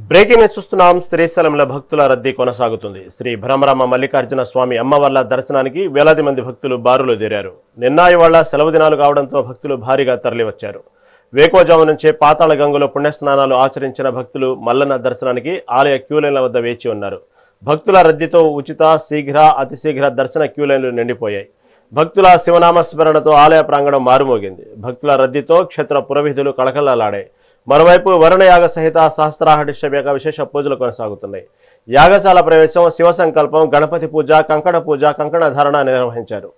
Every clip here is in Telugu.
బ్రేకింగ్ న్యూస్ చూస్తున్నాం. శ్రీశైలంలో భక్తుల రద్దీ కొనసాగుతుంది. శ్రీ భ్రమరామ మల్లికార్జున స్వామి అమ్మవార్ల దర్శనానికి వేలాది మంది భక్తులు బారులు తీరారు. నిన్న ఇవాళ సెలవు దినాలు కావడంతో భక్తులు భారీగా తరలివచ్చారు. వేకోజాము నుంచే పాతాళ గంగలో పుణ్యస్నానాలు ఆచరించిన భక్తులు మల్లన్న దర్శనానికి ఆలయ క్యూలైన్ల వద్ద వేచి ఉన్నారు. భక్తుల రద్దీతో ఉచిత, శీఘ్ర, అతి శీఘ్ర దర్శన క్యూలైన్లు నిండిపోయాయి. భక్తుల శివనామస్మరణతో ఆలయ ప్రాంగణం మారుమోగింది. భక్తుల రద్దీతో క్షేత్ర పురవీధులు కళకళలాడాయి. మరోవైపు వరుణ యాగ సహిత సహస్రాహడిషభ్యక విశేష పూజలు కొనసాగుతున్నాయి. యాగశాల ప్రవేశం, శివ సంకల్పం, గణపతి పూజ, కంకణ పూజ, కంకణ ధారణ నిర్వహించారు.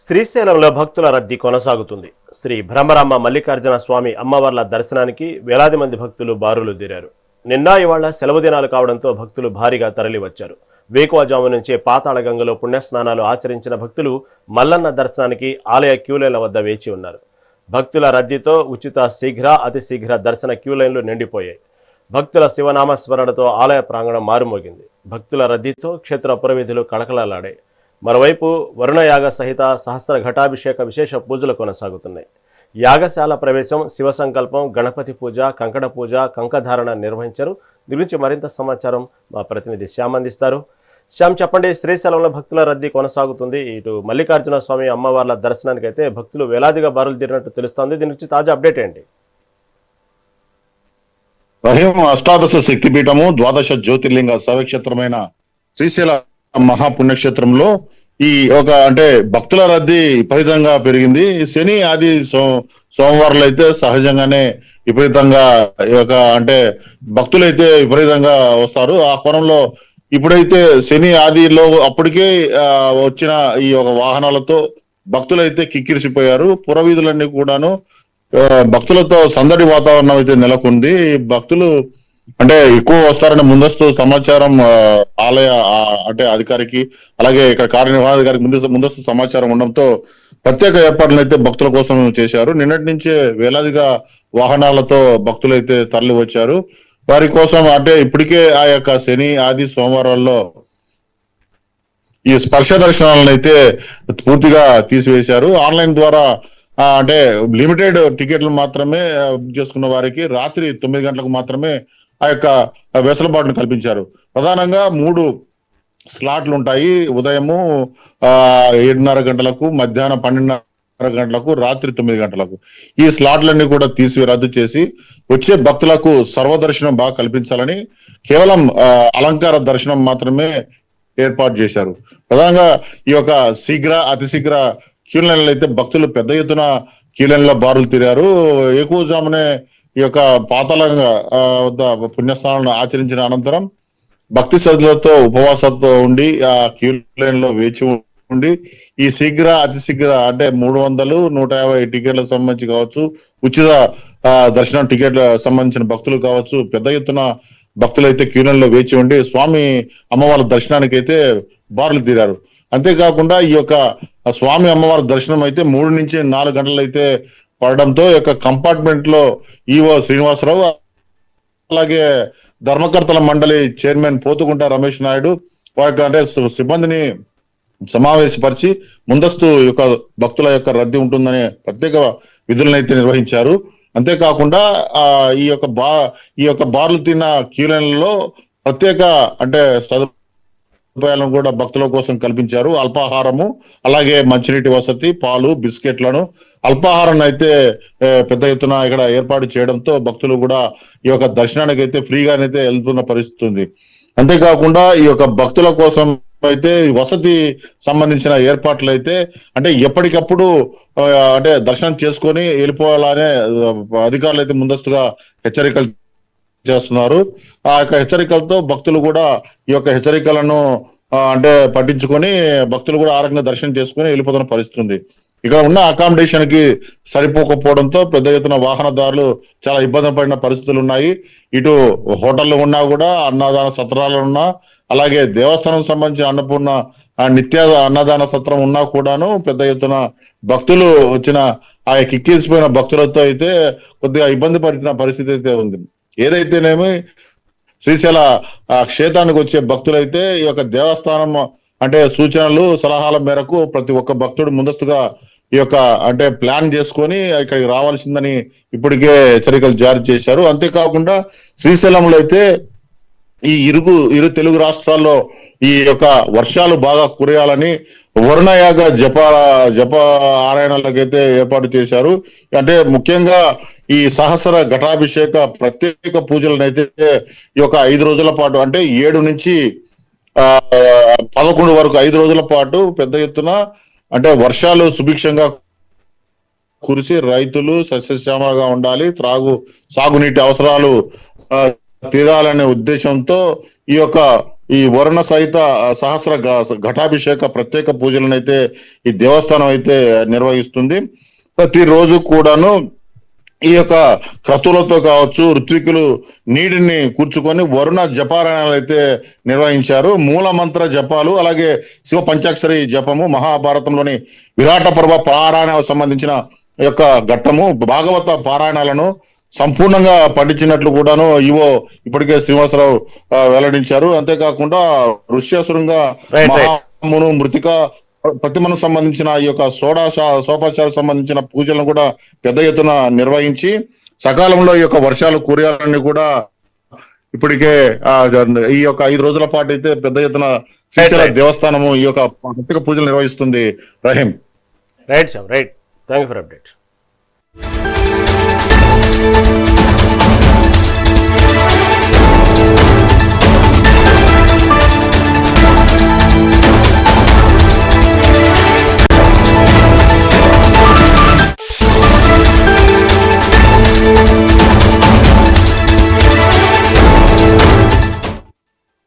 శ్రీశైలంలో భక్తుల రద్దీ కొనసాగుతుంది. శ్రీ భ్రమరామ మల్లికార్జున స్వామి అమ్మవార్ల దర్శనానికి వేలాది మంది భక్తులు బారులు తీరారు. నిన్న ఇవాళ సెలవు దినాలు కావడంతో భక్తులు భారీగా తరలివచ్చారు. వేకువజాము నుంచే పాతాళ గంగలో పుణ్యస్నానాలు ఆచరించిన భక్తులు మల్లన్న దర్శనానికి ఆలయ క్యూలైన్ల వద్ద వేచి ఉన్నారు. భక్తుల రద్దీతో ఉచిత, శీఘ్ర, అతి శీఘ్ర దర్శన క్యూలైన్లు నిండిపోయాయి. భక్తుల శివనామస్మరణతో ఆలయ ప్రాంగణం మారుమోగింది. భక్తుల రద్దీతో క్షేత్ర పురవీధులు కళకళలాడాయి. మరోవైపు వరుణ యాగ సహిత సహస్ర ఘటాభిషేక విశేష పూజలు కొనసాగుతున్నాయి. యాగశాల ప్రవేశం, శివ సంకల్పం, గణపతి పూజ, కంకణ పూజ, కంకధారణ నిర్వహించారు. దీని గురించి మరింత సమాచారం మా ప్రతినిధి శ్యామ్ అందిస్తారు. శ్యామ్, చెప్పండి, శ్రీశైలంలో భక్తుల రద్దీ కొనసాగుతుంది. ఇటు మల్లికార్జున స్వామి అమ్మవార్ల దర్శనానికి అయితే భక్తులు వేలాదిగా బారులు తీరినట్టు తెలుస్తోంది. దీని గురించి తాజా అప్డేట్ ఏంటి? అష్టాదశ శక్తిపీఠము, ద్వాదశ జ్యోతిర్లింగ శైవక్షేత్రమైన శ్రీశైల మహాపుణ్యక్షేత్రంలో ఈ భక్తుల రద్దీ విపరీతంగా పెరిగింది. శని, ఆది, సోమవారాలు అయితే సహజంగానే విపరీతంగా భక్తులైతే విపరీతంగా వస్తారు. ఆ కోణంలో ఇప్పుడైతే శని, ఆదిలో అప్పటికే వచ్చిన ఈ వాహనాలతో భక్తులైతే కిక్కిరిసిపోయారు. పురవీధులన్నీ కూడాను భక్తులతో సందడి వాతావరణం అయితే నెలకొంది. భక్తులు ఎక్కువ వస్తారని ముందస్తు సమాచారం ఆలయ అధికారికి, అలాగే ఇక్కడ కార్యనిర్వహణాధికారికి ముందస్తు సమాచారం ఉండడంతో ప్రత్యేక ఏర్పాట్లను అయితే భక్తుల కోసం చేశారు. నిన్నటి నుంచే వేలాదిగా వాహనాలతో భక్తులైతే తరలి వచ్చారు. వారి కోసం ఇప్పటికే ఆ యొక్క శని, ఆది, సోమవారాల్లో ఈ స్పర్శ దర్శనాలను అయితే పూర్తిగా తీసివేశారు. ఆన్లైన్ ద్వారా లిమిటెడ్ టికెట్లు మాత్రమే బుక్ చేసుకున్న వారికి రాత్రి 9 గంటలకు మాత్రమే ఆ యొక్క వెసులుబాటును కల్పించారు. ప్రధానంగా 3 స్లాట్లు ఉంటాయి. ఉదయము 7:30 గంటలకు, మధ్యాహ్నం 12:30 గంటలకు, రాత్రి 9 గంటలకు. ఈ స్లాట్లన్నీ కూడా రద్దు చేసి వచ్చే భక్తులకు సర్వదర్శనం బాగా కల్పించాలని కేవలం అలంకార దర్శనం మాత్రమే ఏర్పాటు చేశారు. ప్రధానంగా ఈ యొక్క శీఘ్ర, అతి శీఘ్ర క్యూలైన్లు అయితే భక్తులు పెద్ద ఎత్తున క్యూలైన్ల బారులు తీరారు. ఎక్కువజామునే ఈ యొక్క పాతాళంగా వద్ద పుణ్యస్నానాలను ఆచరించిన అనంతరం భక్తి శ్రద్ధలతో ఉపవాసంతో ఉండి ఆ క్యూలైన్ లో వేచి ఉండి ఈ శీఘ్ర, అతి శీఘ్ర 300, 150 టికెట్లకు సంబంధించి కావచ్చు, ఉచిత దర్శనం టికెట్ల సంబంధించిన భక్తులు కావచ్చు, పెద్ద ఎత్తున భక్తులైతే క్యూలైన్ లో వేచి ఉండి స్వామి అమ్మవారి దర్శనానికి అయితే బారులు తీరారు. అంతేకాకుండా ఈ యొక్క స్వామి అమ్మవారి దర్శనం అయితే 3 నుంచి 4 గంటలు అయితే పడడంతో ఈ యొక్క కంపార్ట్మెంట్ లో ఈవో శ్రీనివాసరావు, అలాగే ధర్మకర్తల మండలి చైర్మన్ పోతుకుంట రమేష్ నాయుడు వారి సిబ్బందిని సమావేశపరిచి ముందస్తు యొక్క భక్తుల యొక్క రద్దీ ఉంటుందనే ప్రత్యేక విధులను అయితే నిర్వహించారు. అంతేకాకుండా ఈ యొక్క బార్లు తిన్న క్యూలైన్లలో ప్రత్యేక సదుపాయాలను కూడా భక్తుల కోసం కల్పించారు. అల్పాహారము, అలాగే మంచినీటి వసతి, పాలు, బిస్కెట్లను, అల్పాహారాన్ని అయితే పెద్ద ఎత్తున ఇక్కడ ఏర్పాటు చేయడంతో భక్తులు కూడా ఈ యొక్క దర్శనానికి అయితే ఫ్రీగానైతే వెళ్తున్న పరిస్థితి ఉంది. అంతేకాకుండా ఈ యొక్క భక్తుల కోసం అయితే వసతి సంబంధించిన ఏర్పాట్లు అయితే అంటే ఎప్పటికప్పుడు అంటే దర్శనం చేసుకొని వెళ్ళిపోవాలనే అధికారులు అయితే ముందస్తుగా హెచ్చరికలు చేస్తున్నారు. ఆ యొక్క హెచ్చరికలతో భక్తులు కూడా ఈ యొక్క హెచ్చరికలను అంటే పట్టించుకొని భక్తులు కూడా ఆరోగ్యంగా దర్శనం చేసుకుని వెళ్ళిపోతున్న పరిస్థితి ఉంది. ఇక్కడ ఉన్న అకామిడేషన్ కి సరిపోకపోవడంతో పెద్ద ఎత్తున వాహనదారులు చాలా ఇబ్బంది పడిన పరిస్థితులు ఉన్నాయి. ఇటు హోటళ్లు ఉన్నా కూడా అన్నదాన సత్రాలు ఉన్నా, అలాగే దేవస్థానం సంబంధించిన అన్నపూర్ణ నిత్య అన్నదాన సత్రం ఉన్నా కూడాను పెద్ద ఎత్తున భక్తులు వచ్చిన ఆ కిక్కిరిసిపోయిన భక్తులతో అయితే కొద్దిగా ఇబ్బంది పడిన పరిస్థితి అయితే ఉంది. ఏదైతేనేమి శ్రీశైల క్షేత్రానికి వచ్చే భక్తులైతే ఈ యొక్క దేవస్థానం అంటే సూచనలు సలహాల మేరకు ప్రతి ఒక్క భక్తుడు ముందస్తుగా ఈ యొక్క అంటే ప్లాన్ చేసుకొని ఇక్కడికి రావాల్సిందని ఇప్పటికే హెచ్చరికలు జారీ చేశారు. అంతేకాకుండా శ్రీశైలంలో అయితే ఈ ఇరు తెలుగు రాష్ట్రాల్లో ఈ యొక్క వర్షాలు బాగా కురయాలని వరుణయాగ జప ఆరాయణలకైతే ఏర్పాటు చేశారు. అంటే ముఖ్యంగా ఈ సహస్ర ఘటాభిషేక ప్రత్యేక పూజలను అయితే ఈ యొక్క 5 రోజుల పాటు అంటే 7 నుంచి 11 వరకు 5 రోజుల పాటు పెద్ద ఎత్తున అంటే వర్షాలు సుభిక్షంగా కురిసి రైతులు సస్యశ్యామలుగా ఉండాలి, సాగునీటి అవసరాలు తీరాలనే ఉద్దేశంతో ఈ వరుణ సహిత సహస్ర ఘటాభిషేక ప్రత్యేక పూజలను అయితే ఈ దేవస్థానం అయితే నిర్వహిస్తుంది. ప్రతిరోజు కూడాను ఈ యొక్క క్రతువులతో కావచ్చు ఋత్వికులు నీటిని కూర్చుకొని వరుణ జపారాయణాలు అయితే నిర్వహించారు. మూల మంత్ర జపాలు, అలాగే శివ పంచాక్షరి జపము, మహాభారతంలోని విరాట పర్వ పారాయణాలకు సంబంధించిన యొక్క ఘట్టము, భాగవత పారాయణాలను సంపూర్ణంగా పండించినట్లు కూడాను ఇప్పటికే శ్రీనివాసరావు వెల్లడించారు. అంతేకాకుండా ఋష్యశృంగ మహామును మృతిక ప్రతిమను సంబంధించిన ఈ యొక్క సోపాచారకు సంబంధించిన పూజలను కూడా పెద్ద ఎత్తున నిర్వహించి సకాలంలో ఈ యొక్క వర్షాలు కురియాలని కూడా ఇప్పటికే ఈ యొక్క 5 రోజుల పాటు అయితే పెద్ద ఎత్తున శ్రీశైల దేవస్థానము ఈ యొక్క ప్రత్యేక పూజలు నిర్వహిస్తుంది. Rahim. Right sir, right. Thank you for update.